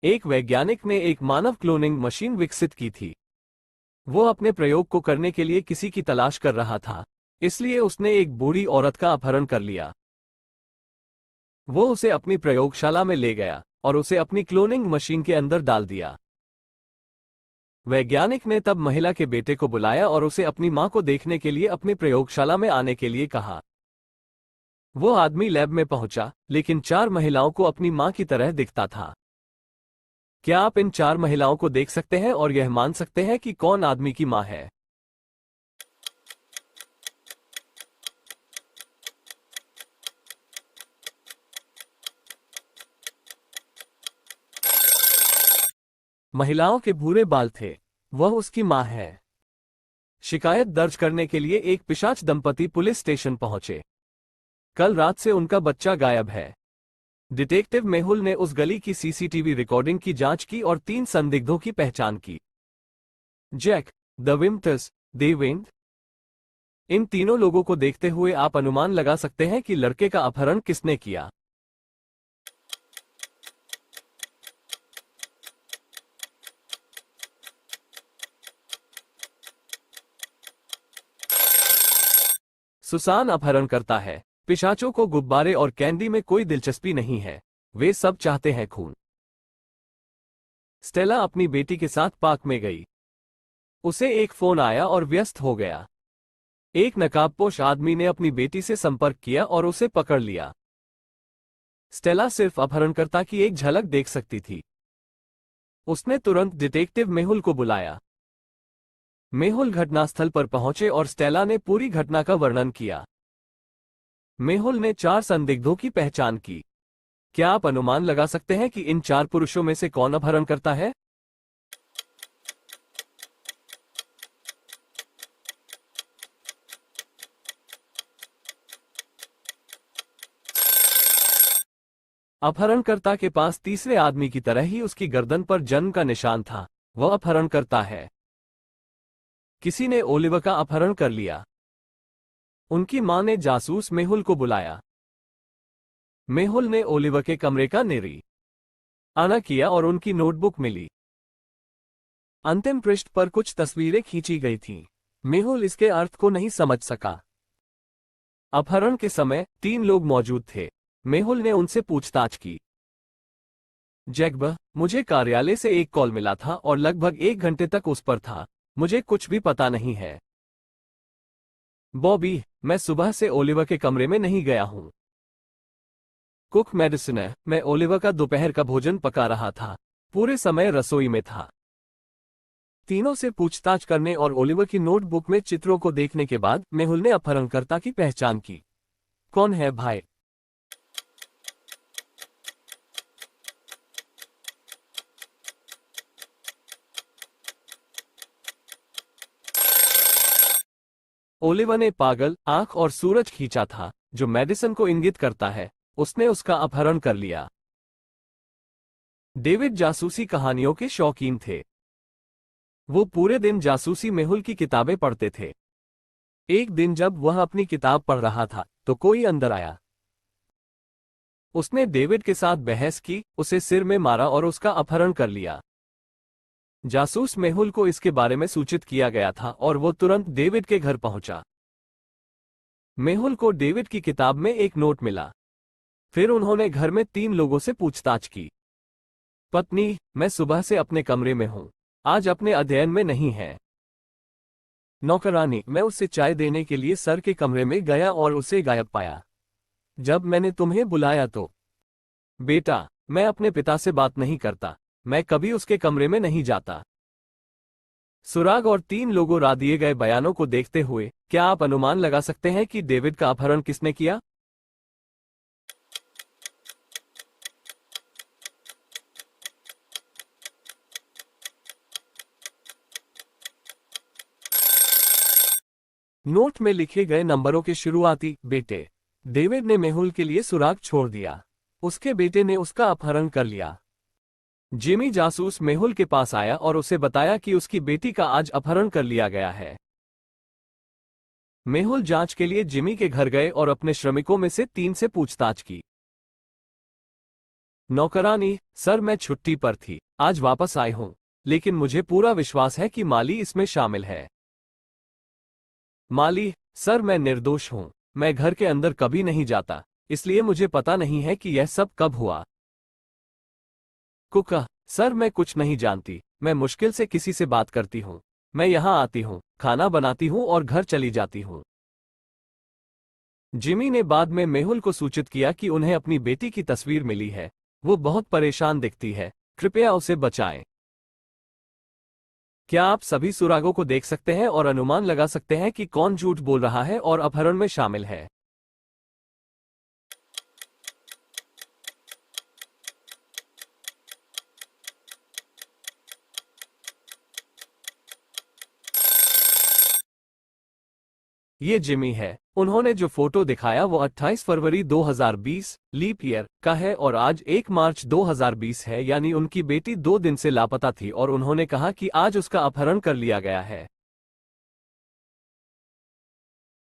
एक वैज्ञानिक ने एक मानव क्लोनिंग मशीन विकसित की थी। वो अपने प्रयोग को करने के लिए किसी की तलाश कर रहा था, इसलिए उसने एक बूढ़ी औरत का अपहरण कर लिया। वो उसे अपनी प्रयोगशाला में ले गया और उसे अपनी क्लोनिंग मशीन के अंदर डाल दिया। वैज्ञानिक ने तब महिला के बेटे को बुलाया और उसे अपनी मां को देखने के लिए अपनी प्रयोगशाला में आने के लिए कहा। वो आदमी लैब में पहुंचा, लेकिन 4 महिलाओं को अपनी मां की तरह दिखता था। क्या आप इन 4 महिलाओं को देख सकते हैं और यह मान सकते हैं कि कौन आदमी की मां है? महिलाओं के भूरे बाल थे। वह उसकी मां है। शिकायत दर्ज करने के लिए एक पिशाच दंपति पुलिस स्टेशन पहुंचे। कल रात से उनका बच्चा गायब है। डिटेक्टिव मेहुल ने उस गली की सीसीटीवी रिकॉर्डिंग की जांच की और 3 संदिग्धों की पहचान की। जैक, द विम्टस, देवेंद। इन तीनों लोगों को देखते हुए आप अनुमान लगा सकते हैं कि लड़के का अपहरण किसने किया। सुसान अपहरण करता है। पिशाचों को गुब्बारे और कैंडी में कोई दिलचस्पी नहीं है। वे सब चाहते हैं खून। स्टेला अपनी बेटी के साथ पार्क में गई। उसे एक फोन आया और व्यस्त हो गया। एक नकाबपोश आदमी ने अपनी बेटी से संपर्क किया और उसे पकड़ लिया। स्टेला सिर्फ अपहरणकर्ता की एक झलक देख सकती थी। उसने तुरंत डिटेक्टिव मेहुल को बुलाया। मेहुल घटनास्थल पर पहुंचे और स्टेला ने पूरी घटना का वर्णन किया। मेहुल ने 4 संदिग्धों की पहचान की। क्या आप अनुमान लगा सकते हैं कि इन 4 पुरुषों में से कौन अपहरण करता है? अपहरणकर्ता के पास तीसरे आदमी की तरह ही उसकी गर्दन पर जन्म का निशान था। वह अपहरण करता है। किसी ने ओलिवर का अपहरण कर लिया। उनकी मां ने जासूस मेहुल को बुलाया। मेहुल ने ओलिवर के कमरे का आना किया और उनकी नोटबुक मिली। अंतिम पृष्ठ पर कुछ तस्वीरें खींची गई थीं। मेहुल इसके अर्थ को नहीं समझ सका। अपहरण के समय 3 लोग मौजूद थे। मेहुल ने उनसे पूछताछ की। जैकब, मुझे कार्यालय से एक कॉल मिला था और लगभग 1 घंटे तक उस पर था। मुझे कुछ भी पता नहीं है। बॉबी, मैं सुबह से ओलिवर के कमरे में नहीं गया हूं। कुक मेडिसिन, मैं ओलिवर का दोपहर का भोजन पका रहा था। पूरे समय रसोई में था। तीनों से पूछताछ करने और ओलिवर की नोटबुक में चित्रों को देखने के बाद मेहुल ने अपहरणकर्ता की पहचान की। कौन है भाई? ओलिवर ने पागल आंख और सूरज खींचा था, जो मेडिसन को इंगित करता है। उसने उसका अपहरण कर लिया। डेविड जासूसी कहानियों के शौकीन थे। वो पूरे दिन जासूसी मेहुल की किताबें पढ़ते थे। एक दिन जब वह अपनी किताब पढ़ रहा था, तो कोई अंदर आया। उसने डेविड के साथ बहस की, उसे सिर में मारा और उसका अपहरण कर लिया। जासूस मेहुल को इसके बारे में सूचित किया गया था और वो तुरंत डेविड के घर पहुंचा। मेहुल को डेविड की किताब में एक नोट मिला। फिर उन्होंने घर में 3 लोगों से पूछताछ की। पत्नी, मैं सुबह से अपने कमरे में हूं। आज अपने अध्ययन में नहीं है। नौकरानी, मैं उसे चाय देने के लिए सर के कमरे में गया और उसे गायब पाया। जब मैंने तुम्हें बुलाया तो। बेटा, मैं अपने पिता से बात नहीं करता। मैं कभी उसके कमरे में नहीं जाता। सुराग और 3 लोगों रा दिए गए बयानों को देखते हुए, क्या आप अनुमान लगा सकते हैं कि डेविड का अपहरण किसने किया? नोट में लिखे गए नंबरों के शुरुआती बेटे। डेविड ने मेहुल के लिए सुराग छोड़ दिया। उसके बेटे ने उसका अपहरण कर लिया। जिमी जासूस मेहुल के पास आया और उसे बताया कि उसकी बेटी का आज अपहरण कर लिया गया है। मेहुल जांच के लिए जिमी के घर गए और अपने श्रमिकों में से 3 से पूछताछ की। नौकरानी, सर मैं छुट्टी पर थी, आज वापस आई हूं, लेकिन मुझे पूरा विश्वास है कि माली इसमें शामिल है। माली, सर मैं निर्दोष हूं, मैं घर के अंदर कभी नहीं जाता, इसलिए मुझे पता नहीं है कि यह सब कब हुआ। कुका, सर मैं कुछ नहीं जानती, मैं मुश्किल से किसी से बात करती हूँ। मैं यहाँ आती हूँ, खाना बनाती हूँ और घर चली जाती हूँ। जिमी ने बाद में मेहुल को सूचित किया कि उन्हें अपनी बेटी की तस्वीर मिली है। वो बहुत परेशान दिखती है, कृपया उसे बचाएं। क्या आप सभी सुरागों को देख सकते हैं और अनुमान लगा सकते हैं कि कौन झूठ बोल रहा है और अपहरण में शामिल है? ये जिमी है। उन्होंने जो फोटो दिखाया वो 28 फरवरी 2020 लीप ईयर का है और आज 1 मार्च 2020 है, यानी उनकी बेटी 2 दिन से लापता थी और उन्होंने कहा कि आज उसका अपहरण कर लिया गया है।